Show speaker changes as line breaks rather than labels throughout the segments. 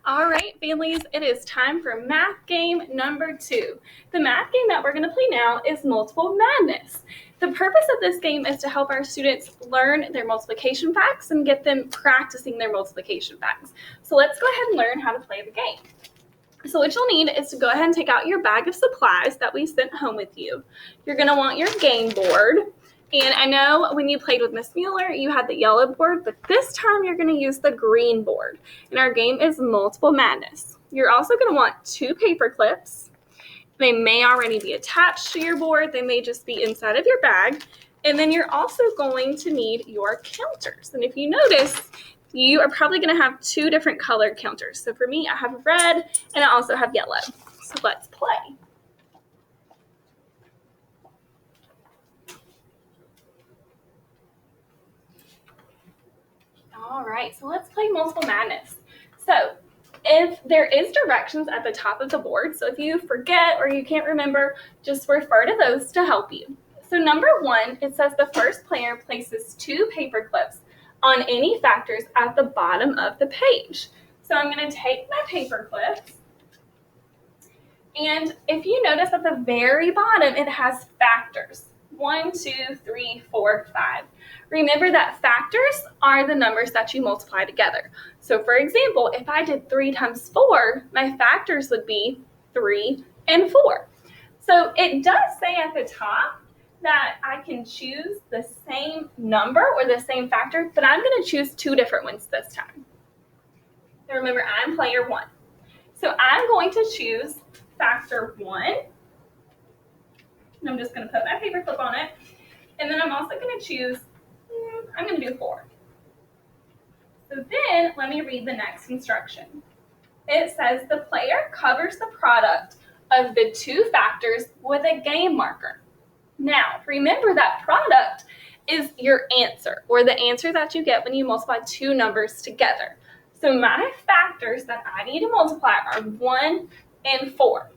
All right, families, it is time for math game number 2. The math game that we're going to play now is Multiple Madness. The purpose of this game is to help our students learn their multiplication facts and get them practicing their multiplication facts. So let's go ahead and learn how to play the game. So what you'll need is to go ahead and take out your bag of supplies that we sent home with you. You're going to want your game board. And I know when you played with Miss Mueller, you had the yellow board, but this time you're going to use the green board. And our game is Multiple Madness. You're also going to want 2 paper clips. They may already be attached to your board. They may just be inside of your bag. And then you're also going to need your counters. And if you notice, you are probably going to have 2 different colored counters. So for me, I have red and I also have yellow. So let's play. All right, so let's play Multiple Madness. So if there is directions at the top of the board, so if you forget or you can't remember, just refer to those to help you. So number 1, it says the first player places 2 paper clips on any factors at the bottom of the page. So I'm going to take my paper clips, and if you notice at the very bottom, it has factors. 1, 2, 3, 4, 5. Remember that factors are the numbers that you multiply together. So for example, if I did 3 times 4, my factors would be 3 and 4. So it does say at the top that I can choose the same number or the same factor, but I'm going to choose 2 different ones this time. Now remember, I'm player 1. So I'm going to choose factor 1. And I'm just going to put my paper clip on it. And then I'm also going to choose, I'm going to do 4. So then let me read the next instruction. It says the player covers the product of the 2 factors with a game marker. Now, remember that product is your answer, or the answer that you get when you multiply 2 numbers together. So my factors that I need to multiply are 1 and 4.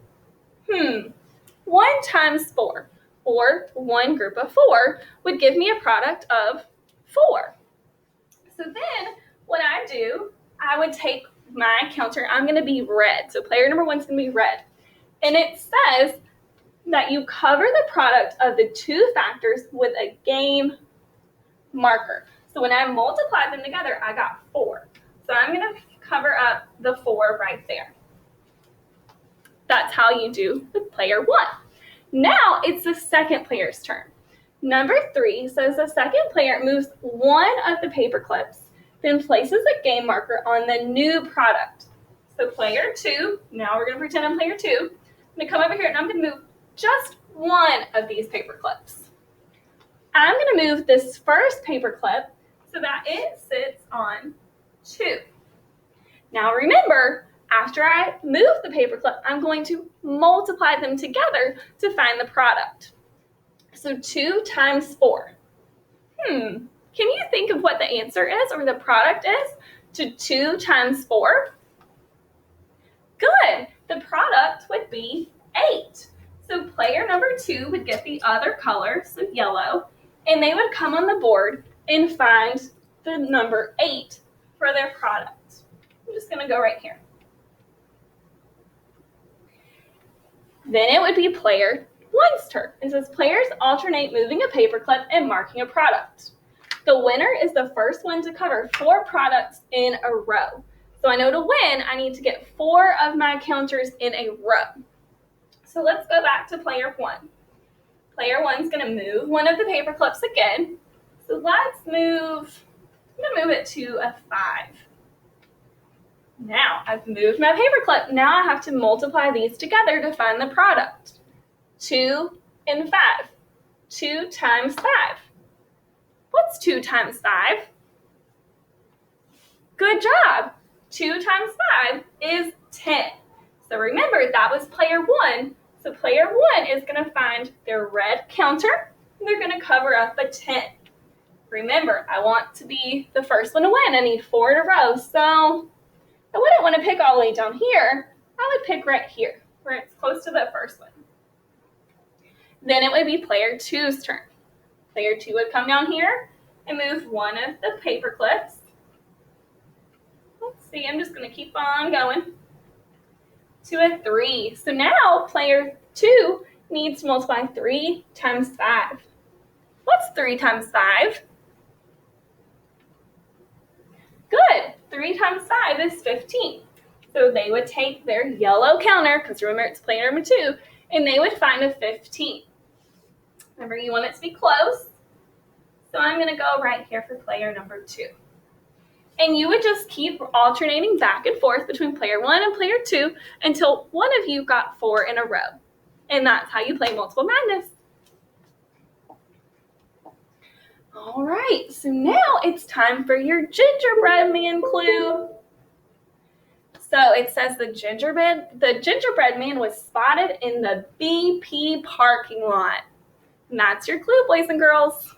1 times 4, or one group of 4, would give me a product of 4. So then what I do, I would take my counter, I'm going to be red. So player number 1 is going to be red. And it says that you cover the product of the 2 factors with a game marker. So when I multiply them together, I got 4. So I'm going to cover up the 4 right there. That's how you do with player 1. Now it's the second player's turn. Number 3 says the second player moves one of the paper clips, then places a game marker on the new product. So player 2, now we're going to pretend I'm player 2. I'm going to come over here and I'm going to move just one of these paper clips. I'm going to move this first paper clip so that it sits on 2. Now remember, after I move the paper clip, I'm going to multiply them together to find the product. So 2 times 4. Can you think of what the answer is, or the product is, to 2 times 4? Good. The product would be 8. So player number 2 would get the other color, so yellow, and they would come on the board and find the number 8 for their product. I'm just going to go right here. Then it would be player 1's turn. It says players alternate moving a paper clip and marking a product. The winner is the first one to cover 4 products in a row. So I know to win, I need to get 4 of my counters in a row. So let's go back to player 1. Player 1's going to move one of the paper clips again. So let's move, I'm going to move it to a 5. Now I've moved my paper clip. Now I have to multiply these together to find the product. 2 and 5. 2 times 5. What's 2 times 5? Good job. 2 times 5 is 10. So remember, that was player 1. So player 1 is going to find their red counter. And they're going to cover up a 10. Remember, I want to be the first one to win. I need 4 in a row. So I wouldn't want to pick all the way down here. I would pick right here, where it's close to the first one. Then it would be player 2's turn. Player 2 would come down here and move one of the paper clips. Oops. See, I'm just going to keep on going to a 3. So now player 2 needs to multiply 3 times 5. What's 3 times 5? Good. 3 times 5 is 15. So they would take their yellow counter, because remember it's player number 2, and they would find a 15. Remember, you want it to be close. So I'm going to go right here for player number 2. And you would just keep alternating back and forth between player 1 and player 2 until one of you got 4 in a row. And that's how you play Multiple Madness. All right, so now it's time for your gingerbread man clue. So it says the gingerbread man was spotted in the BP parking lot. And that's your clue, boys and girls.